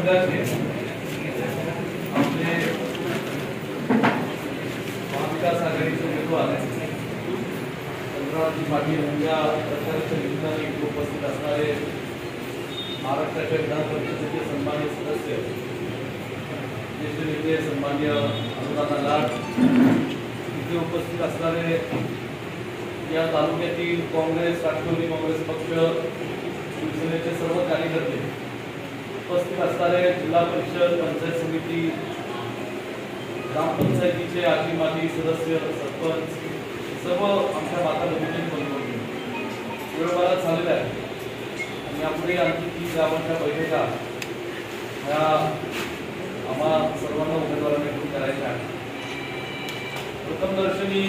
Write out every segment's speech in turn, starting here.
जिल्ह्याचे आपले महाविकास आघाडीचे उमेदवार चंद्रकांत पाटील यांच्या प्रचाराच्या निमित्ताने उपस्थित असणारे महाराष्ट्राच्या विधान परिषदेचे सन्माननीय सदस्य ज्येष्ठ नेते सन्माननीय अनुराधा लाड, इथे उपस्थित असणारे या तालुक्यातील काँग्रेस, राष्ट्रवादी काँग्रेस पक्ष, शिवसेनेचे सर्व कार्यकर्ते, उपस्थित असणारे जिल्हा परिषद, पंचायत समिती, ग्रामपंचायतीचे आजी माजी सदस्य, सरपंच, सर्व आमच्या माता भगिनी बंधू वेळ मला झालेला आहे आणि यापुढे आणखी 30 गावांच्या बैठका ह्या आम्हा सर्वांना उमेदवारांकडून करायच्या आहेत. प्रथमदर्शनी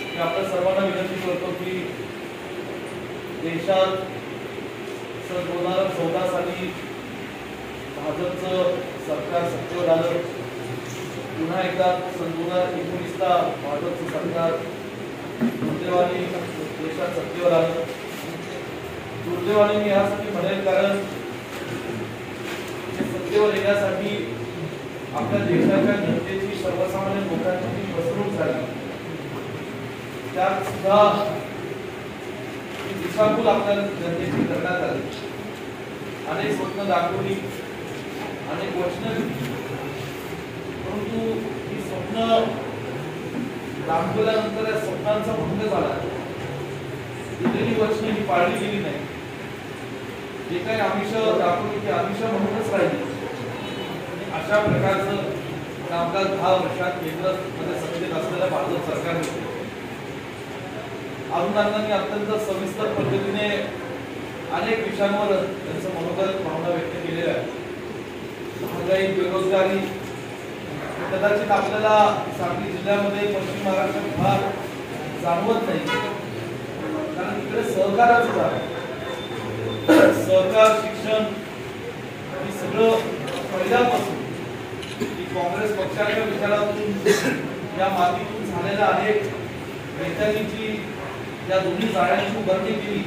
मी आपल्या सर्वांना विनंती करतो की देशात सन 2014 साली भाजपचं सरकार सत्तेवर आलं. पुन्हा एकदा सन 2019ला भाजपचं सरकार दुर्दैवाने देशात सत्तेवर आलं. दुर्दैवाने मी यासाठी म्हणेल कारण सत्तेवर येण्यासाठी आपल्या देशाच्या जनतेची, सर्वसामान्य लोकांची फसवणूक झाली. त्यात सुद्धा दिशाभूल आपल्या जनतेची करण्यात आली. अनेक स्वप्न दाखवली, अनेक वचनं दिली, परंतु ही स्वप्न दाखवल्यानंतर या स्वप्नांचा भंग झाला. दिलेली वचनं ही पाळली गेली नाही. जे काही आमिष दाखवली ती आमिष म्हणूनच राहिली. अशा प्रकारचं कामकाज 10 वर्षात केंद्रामध्ये सत्तेत असलेल्या भाजप सरकारने आमदारांनी अत्यंत सविस्तर पद्धतीने अनेक विषयांवर त्यांचं मनोगत भावना व्यक्त केलेल्या आहेत. महागाई, बेरोजगारी कदाचित आपल्याला सांगली जिल्ह्यामध्ये, पश्चिम महाराष्ट्रात फार जाणवत नाही, कारण इकडे सहकाराचं आहे. सहकार, शिक्षण हे सगळं पहिल्यापासून काँग्रेस पक्षाच्या विचारातून या मातीतून झालेल्या अनेक नेत्यांची या दोन्ही जाळ्यांची उभारणी केली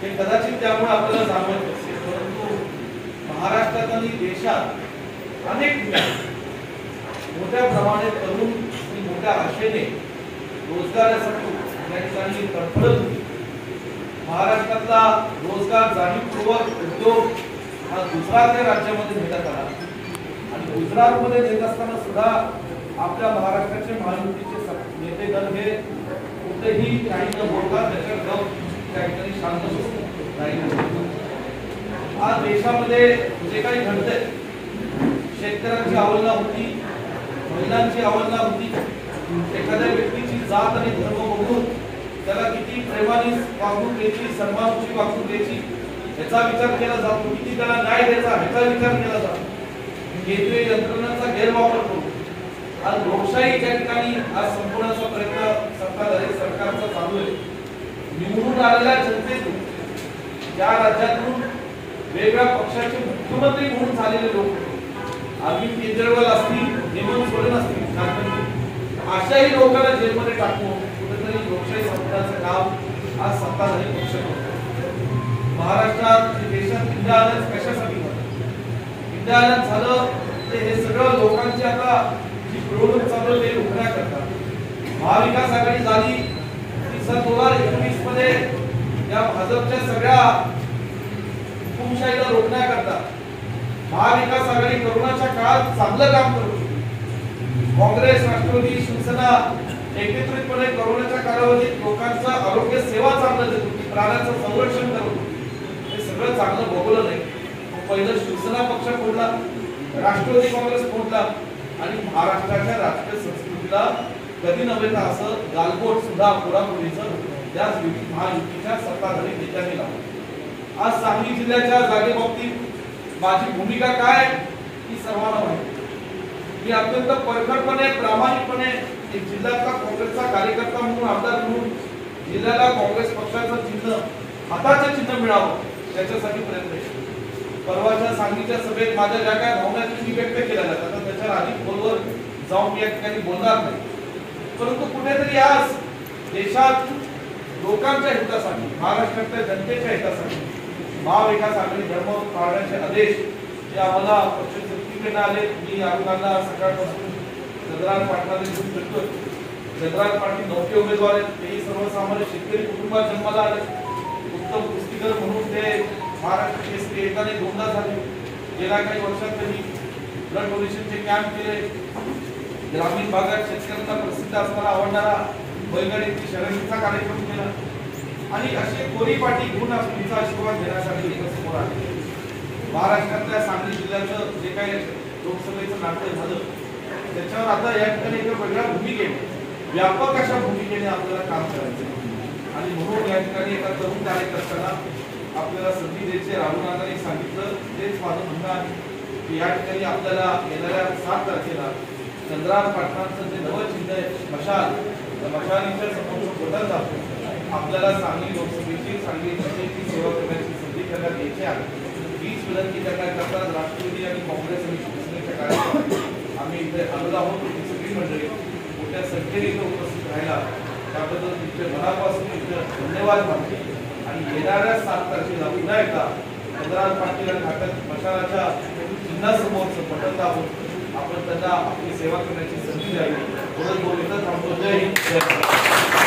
हे कदाचित त्यामुळे आपल्याला जाणवत असेल. परंतु महाराष्ट्रात आणि देशात अनेक मोठ्या प्रमाणात तरुण आणि मोठ्या आशेने रोजगारासाठी या ठिकाणी तडफडत होती. महाराष्ट्रातला रोजगार जाणीवपूर्वक उद्योग हा गुजरात या राज्यामध्ये देण्यात आला आणि गुजरातमध्ये देत असताना सुद्धा आपल्या महाराष्ट्राचे महायुतीचे नेतेगण हे कुठेही काही न बोलता त्याच्या गप त्या ठिकाणी शांत राहिले. आज देशामध्ये जे काही घडतंय, शेतकऱ्यांची अवहेलना होती, महिलांची अवहेलना होती, एखाद्या व्यक्तीची जात आणि धर्म बघून त्याला किती प्रेमाने वागणूक द्यायची, सन्मानाची वागणूक द्यायची याचा विचार केला जातो, किती त्याला न्याय द्यायचा ह्याचा विचार केला जातो. केंद्रीय यंत्रणांचा गैरवापर करून आज लोकशाही ज्या ठिकाणी आज संपवण्याचा प्रयत्न सरकारचा चालू आहे. निवडून आलेल्या जनतेतून, ज्या राज्यातून वेगळ्या पक्षाचे मुख्यमंत्री म्हणून झालेले लोक, अरविंद केजरीवाल असतील, हेमंत सोरेन असतील, अशाही लोकांना जेलमध्ये टाकून कुठेतरी लोकशाही संपवण्याचं काम आज सत्ताधारी पक्ष करतो. महाराष्ट्रात देशात इंडिया आल्याच कशासाठी इंडिया आल्याच झालं ते हे सगळं लोकांची आता जी प्रवृत्ती चालू आहे ते रोखण्याकरता महाविकास आघाडी झाली. सन 2019 मध्ये या भाजपच्या सगळ्या हुकुमशाहीला रोखण्याकरता महाविकास आघाडी कोरोनाच्या काळात चांगलं काम करत होती. काँग्रेस, राष्ट्रवादी, शिवसेना एकत्रितपणे कोरोनाच्या कालावधीत लोकांचं आरोग्य सेवा चांगलं देत होती, प्राण्याचं संरक्षण करत होती. हे सगळं चांगलं भोगलं नाही. पहिलं शिवसेना पक्ष फोडला, राष्ट्रवादी काँग्रेस फोडला आणि महाराष्ट्राच्या राजकीय संस्कृतीला कधी नव्हे तर असं गालबोट सुद्धा पुरापुरीचं त्या महायुतीच्या सत्ताधारी नेत्यांनी लावलं. आज सांगली जिल्ह्याच्या जागेबाबतीत माझी भूमिका काय ही सर्वांना माहिती. मी अत्यंत परखडपणे, प्रामाणिकपणे एक जिल्ह्यातला काँग्रेसचा कार्यकर्ता म्हणून, आमदार म्हणून जिल्ह्याला काँग्रेस पक्षाचं चिन्ह, हाताचं चिन्ह मिळावं त्याच्यासाठी प्रयत्न केला. परवाच्या सांगलीच्या सभेत माझ्या ज्या काय भावना मी व्यक्त केल्या जातात त्याच्यावर अधिक खोलवर जाऊन मी या ठिकाणी बोलणार नाही. परंतु कुठेतरी आज देशात लोकांच्या हितासाठी, महाराष्ट्रातल्या जनतेच्या हितासाठी महाविकास आघाडी धर्म पाळण्याचे आदेश जे आम्हाला पक्षशक्तीकडे आले. मी आमदारांना सकाळपासून चंद्रकांत पाटलांना घेऊन फिरतोय. चंद्रकांत पाटील नौके उमेदवार आहेत. तेही सर्वसामान्य शेतकरी कुटुंबात जन्माला आले. उत्तम कुस्तीकर म्हणून ते महाराष्ट्र केसरी एकदा नाही दोनदा झाले. गेल्या काही वर्षात त्यांनी ब्लड डोनेशनचे कॅम्प केले. ग्रामीण भागात शेतकऱ्यांना प्रसिद्ध असणारा आवडणारा बैलगाडी शर्यतीचा कार्यक्रम केला आणि असे कोरी पाठी घेऊन तुमचा आशीर्वाद घेण्यासाठी समोर आले. महाराष्ट्रातल्या सांगली जिल्ह्याचं जे काही लोकसभेचं नाट्य झालं त्याच्यावर आता या ठिकाणी एका वेगळ्या भूमिकेने व्यापक अशा भूमिकेने आपल्याला काम करायचं आणि म्हणून या ठिकाणी एका तरुण कार्यकर्त्याला आपल्याला संधी द्यायची. राहुल गांधी सांगितलं तेच माझं म्हणणं आहे की या ठिकाणी आपल्याला येणाऱ्या 7 तारखेला चंद्रकांत पाटलांचं जे नवं चिन्ह आहे मशालीच्या समोर बदल जातो. आपल्याला सांगली लोकसभेची सांगली जनतेची सेवा करण्याची संधी त्यांना द्यायची आहे. हीच विनंती करण्याकरता राष्ट्रवादी आणि काँग्रेस आणि शिवसेनेच्या कार्यकर्त्यांनी आम्ही इथे आलेलो आहोत. ही सगळी मंडळी मोठ्या संख्येने इथे उपस्थित राहिला त्याबद्दल तुमचे मनापासून इथे धन्यवाद मानते आणि येणाऱ्या 7 तारखेला पुन्हा एकदा चंद्रकांत पाटील आणि मशालाच्या चिन्हासमोरचं बटन दाबून आपण त्यांना आपली सेवा करण्याची संधी द्यावी. बोलत थांबतो. जय हिंद.